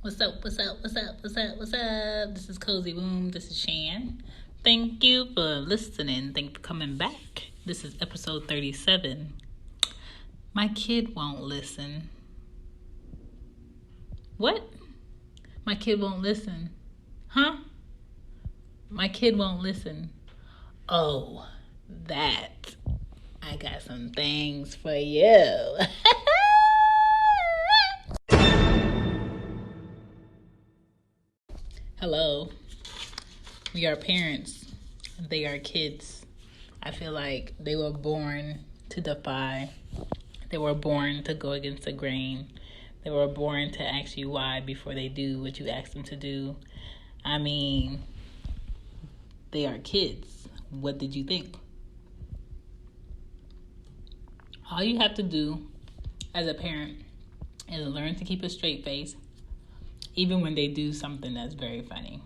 What's up? What's up? What's up? What's up? What's up? This is Cozy Womb. This is Shan. Thank you for listening. Thank you for coming back. This is episode 37. My kid won't listen. What? My kid won't listen. Huh? My kid won't listen. Oh, that. I got some things for you. Hello. We are parents. They are kids. I feel like they were born to defy. They were born to go against the grain. They were born to ask you why before they do what you ask them to do. I mean, they are kids. What did you think? All you have to do as a parent is learn to keep a straight face, even when they do something that's very funny.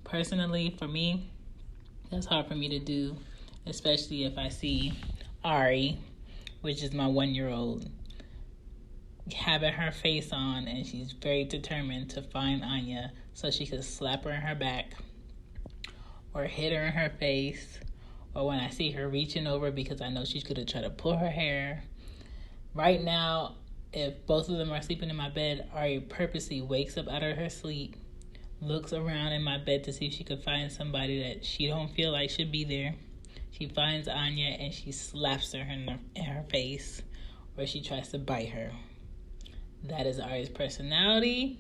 Personally, for me, that's hard for me to do, especially if I see Ari, which is my 1-year-old, having her face on, and she's very determined to find Anya so she could slap her in her back or hit her in her face, or when I see her reaching over because I know she's going to try to pull her hair. Right now, if both of them are sleeping in my bed, Ari purposely wakes up out of her sleep, looks around in my bed to see if she could find somebody that she don't feel like should be there. She finds Anya and she slaps her in her face, or she tries to bite her. That is Ari's personality.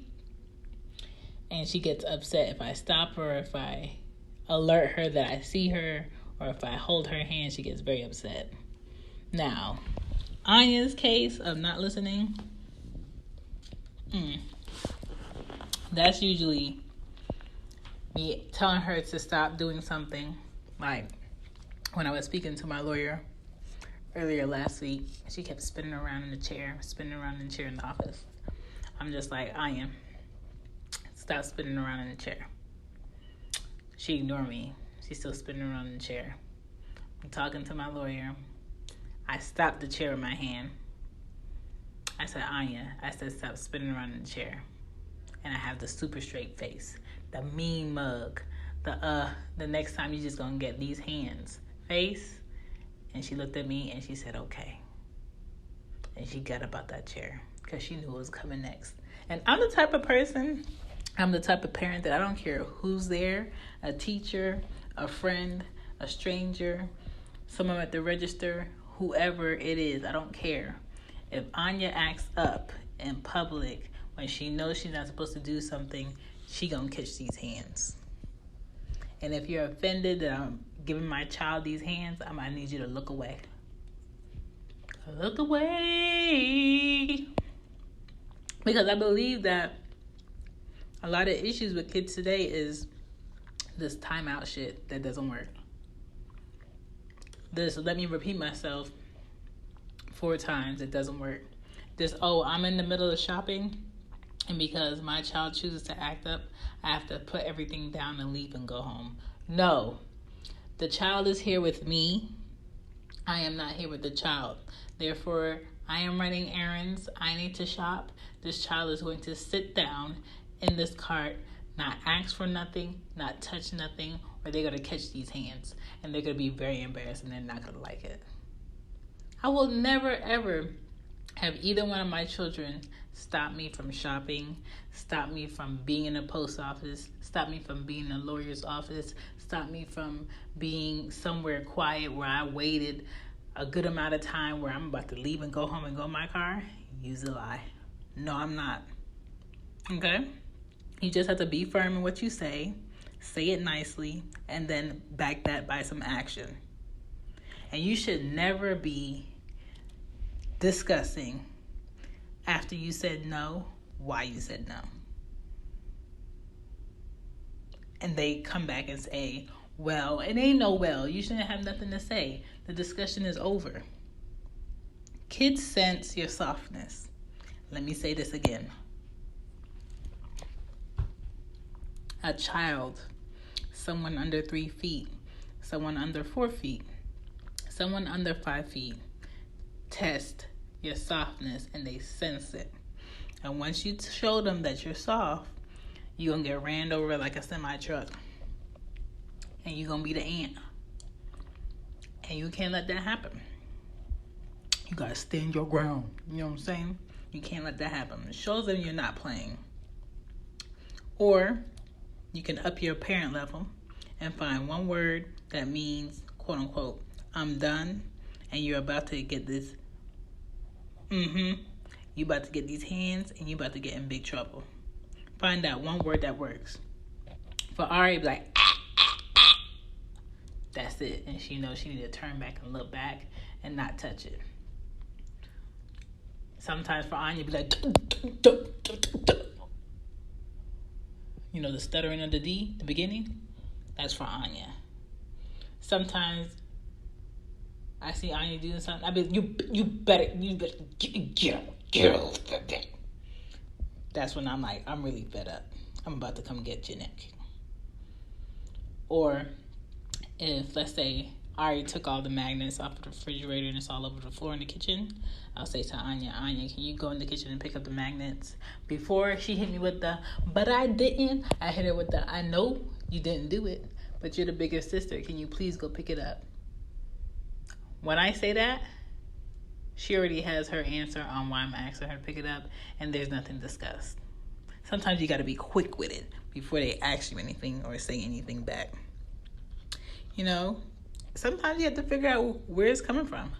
And she gets upset if I stop her, if I alert her that I see her, or if I hold her hand, she gets very upset. Now, Anya's case of not listening, that's usually me telling her to stop doing something. Like when I was speaking to my lawyer earlier last week, she kept spinning around in the chair in the office. I'm just like, Anya, stop spinning around in the chair. She ignored me. She's still spinning around in the chair. I'm talking to my lawyer. I stopped the chair in my hand. I said, Anya, stop spinning around in the chair. And I have the super straight face, the mean mug, the next time you just gonna get these hands face. And she looked at me and she said, okay. And she got up out that chair because she knew what was coming next. And I'm the type of person, I'm the type of parent that I don't care who's there, a teacher, a friend, a stranger, someone at the register, whoever it is, I don't care. If Anya acts up in public when she knows she's not supposed to do something, she gonna catch these hands. And if you're offended that I'm giving my child these hands, I might need you to look away. Look away. Because I believe that a lot of issues with kids today is this timeout shit that doesn't work. This, let me repeat myself 4 times, it doesn't work. This, I'm in the middle of shopping, and because my child chooses to act up, I have to put everything down and leave and go home. No. The child is here with me. I am not here with the child. Therefore, I am running errands. I need to shop. This child is going to sit down in this cart, not ask for nothing, not touch nothing, or they're going to catch these hands. And they're going to be very embarrassed and they're not going to like it. I will never, ever have either one of my children stop me from shopping, stop me from being in a post office, stop me from being in a lawyer's office, stop me from being somewhere quiet where I waited a good amount of time where I'm about to leave and go home and go in my car. Use a lie. No, I'm not. Okay? You just have to be firm in what you say it nicely, and then back that by some action. And you should never be discussing after you said no, why you said no. And they come back and say, well, it ain't no well. You shouldn't have nothing to say. The discussion is over. Kids sense your softness. Let me say this again. A child, someone under 3 feet, someone under 4 feet, someone under 5 feet, test your softness and they sense it. And once you show them that you're soft, you're going to get ran over like a semi-truck. And you're going to be the ant. And you can't let that happen. You got to stand your ground. You know what I'm saying? You can't let that happen. It shows them you're not playing. Or you can up your parent level and find one word that means, quote unquote, I'm done, and you're about to get this, you about to get these hands, and you about to get in big trouble. Find out one word that works. For Ari, be like, that's it. And she knows she need to turn back and look back and not touch it. Sometimes for Anya, be like, you know, the stuttering of the D, the beginning, that's for Anya. Sometimes I see Anya doing something, I be you better get off that. That's when I'm like, I'm really fed up. I'm about to come get your neck. Or if, let's say, Ari took all the magnets off of the refrigerator and it's all over the floor in the kitchen, I'll say to Anya, can you go in the kitchen and pick up the magnets? Before she hit me with the, but I didn't, I hit her with the, I know you didn't do it, but you're the bigger sister. Can you please go pick it up? When I say that, she already has her answer on why I'm asking her to pick it up, and there's nothing discussed. Sometimes you got to be quick with it before they ask you anything or say anything back. You know, sometimes you have to figure out where it's coming from.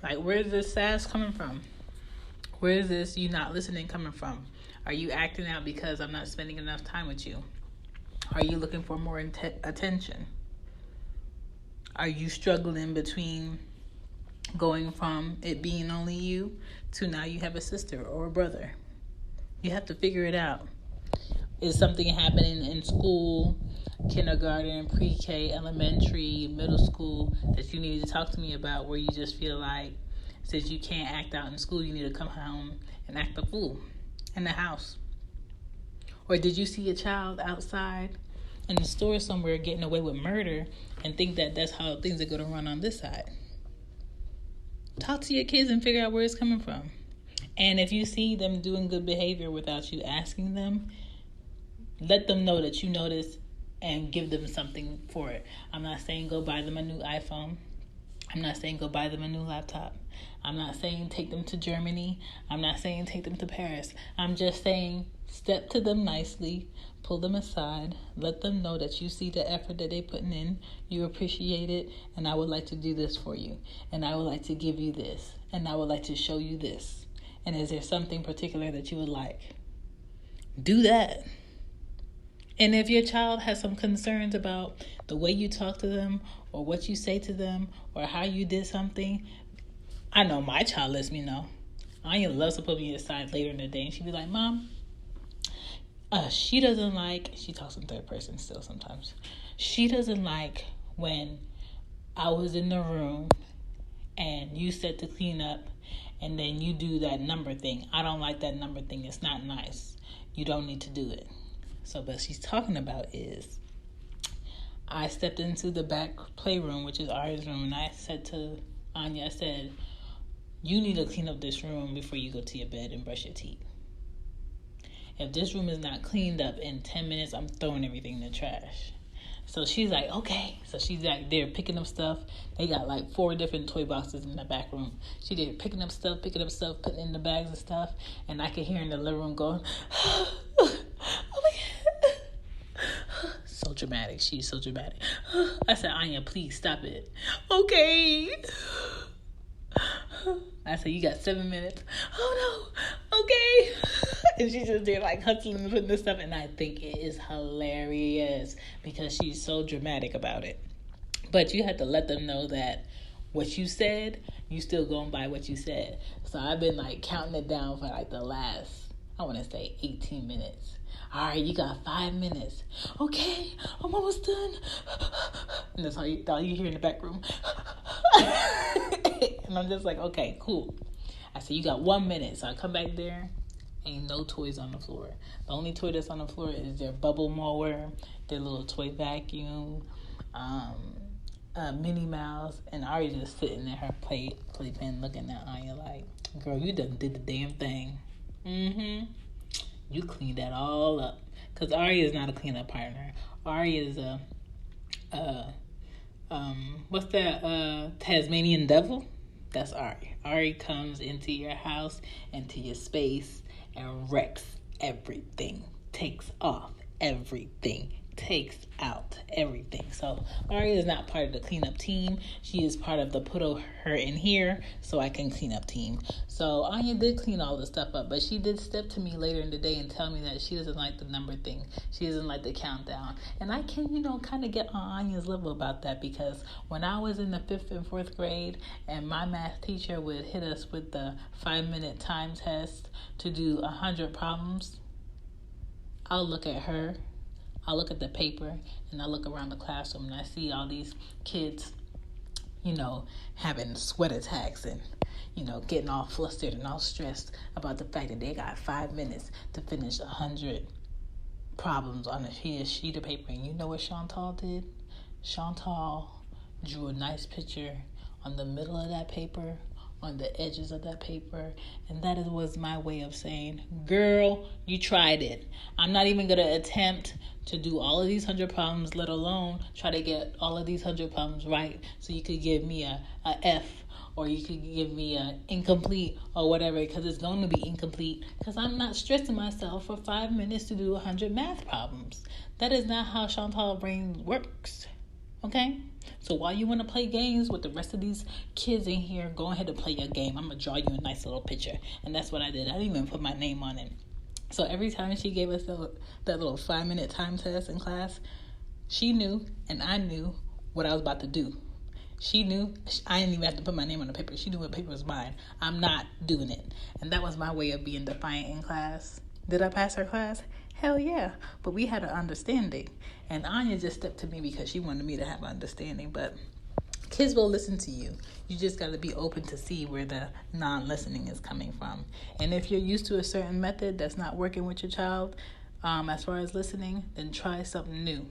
Like, where's this sass coming from? Where is this you not listening coming from? Are you acting out because I'm not spending enough time with you? Are you looking for more attention? Are you struggling between going from it being only you to now you have a sister or a brother? You have to figure it out. Is something happening in school, kindergarten, pre-K, elementary, middle school that you need to talk to me about, where you just feel like since you can't act out in school, you need to come home and act a fool in the house? Or did you see a child outside in the store somewhere getting away with murder and think that that's how things are going to run on this side? Talk to your kids and figure out where it's coming from. And if you see them doing good behavior without you asking them, let them know that you notice and give them something for it. I'm not saying go buy them a new iPhone. I'm not saying go buy them a new laptop. I'm not saying take them to Germany. I'm not saying take them to Paris. I'm just saying step to them nicely, pull them aside, let them know that you see the effort that they're putting in, you appreciate it, and I would like to do this for you, and I would like to give you this, and I would like to show you this. And is there something particular that you would like? Do that. And if your child has some concerns about the way you talk to them or what you say to them or how you did something, I know my child lets me know. Anya loves to put me aside later in the day and she'd be like, Mom, she doesn't like, she talks in third person still sometimes. She doesn't like when I was in the room and you said to clean up and then you do that number thing. I don't like that number thing. It's not nice. You don't need to do it. So what she's talking about is I stepped into the back playroom, which is Ari's room, and I said to Anya, I said, you need to clean up this room before you go to your bed and brush your teeth. If this room is not cleaned up in 10 minutes, I'm throwing everything in the trash. So she's like, okay. So she's like there picking up stuff. They got like 4 different toy boxes in the back room. She did picking up stuff, putting it in the bags and stuff. And I could hear in the living room going, oh my God. So dramatic. She's so dramatic. I said, Anya, please stop it. Okay. I said, you got 7 minutes. Oh no. Okay. And she's just there like hustling and putting this stuff. And I think it is hilarious because she's so dramatic about it. But you have to let them know that what you said, you still going by what you said. So I've been like counting it down for like the last, I want to say 18 minutes. All right, you got 5 minutes. Okay, I'm almost done. And that's all you hear in the back room. And I'm just like, okay, cool. I said, you got 1 minute. So I come back there. Ain't no toys on the floor. The only toy that's on the floor is their bubble mower, their little toy vacuum, Minnie Mouse, and Ari just sitting in her playpen looking at Anya like, girl, you done did the damn thing. Mm-hmm. You clean that all up. Because Ari is not a cleanup partner. Ari is a what's that, Tasmanian devil? That's Ari. Ari comes into your house, into your space, and wrecks everything. Takes off everything. Takes out everything. So Ari is not part of the cleanup team. She is part of the put her in here so I can clean up team. So Anya did clean all the stuff up, but she did step to me later in the day and tell me that she doesn't like the number thing. She doesn't like the countdown. And I can, kind of get on Anya's level about that, because when I was in the 5th and 4th grade and my math teacher would hit us with the 5-minute time test to do 100 problems, I'll look at her, I look at the paper, and I look around the classroom, and I see all these kids, having sweat attacks and, getting all flustered and all stressed about the fact that they got 5 minutes to finish 100 problems on a sheet of paper. And you know what Chantal did? Chantal drew a nice picture on the middle of that paper, on the edges of that paper, and that was my way of saying, girl, you tried it. I'm not even going to attempt to do all of these 100 problems, let alone try to get all of these 100 problems right so you could give me a F, or you could give me a incomplete or whatever, because it's going to be incomplete, because I'm not stressing myself for 5 minutes to do 100 math problems. That is not how Chantal brain works. Okay? So while you want to play games with the rest of these kids in here, go ahead and play your game. I'm going to draw you a nice little picture. And that's what I did. I didn't even put my name on it. So every time she gave us that little 5-minute time test in class, she knew and I knew what I was about to do. She knew I didn't even have to put my name on the paper. She knew what paper was mine. I'm not doing it. And that was my way of being defiant in class. Did I pass her class? Hell yeah. But we had an understanding. And Anya just stepped to me because she wanted me to have an understanding. But kids will listen to you. You just got to be open to see where the non-listening is coming from. And if you're used to a certain method that's not working with your child, as far as listening, then try something new.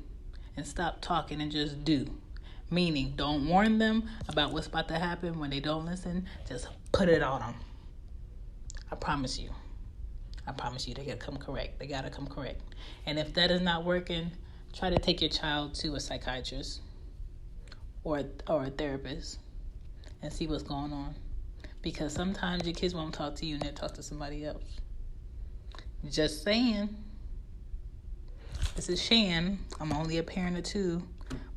And stop talking and just do. Meaning, don't warn them about what's about to happen when they don't listen. Just put it on them. I promise you, they gotta come correct. And if that is not working, try to take your child to a psychiatrist or a therapist and see what's going on. Because sometimes your kids won't talk to you and they'll talk to somebody else. Just saying. This is Shan. I'm only a parent of 2,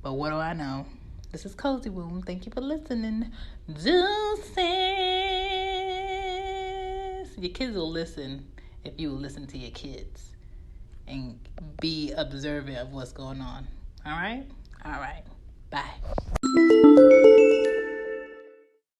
but what do I know? This is Cozy Womb. Thank you for listening. Deuces. Your kids will listen if you listen to your kids and be observant of what's going on. All right? All right. Bye.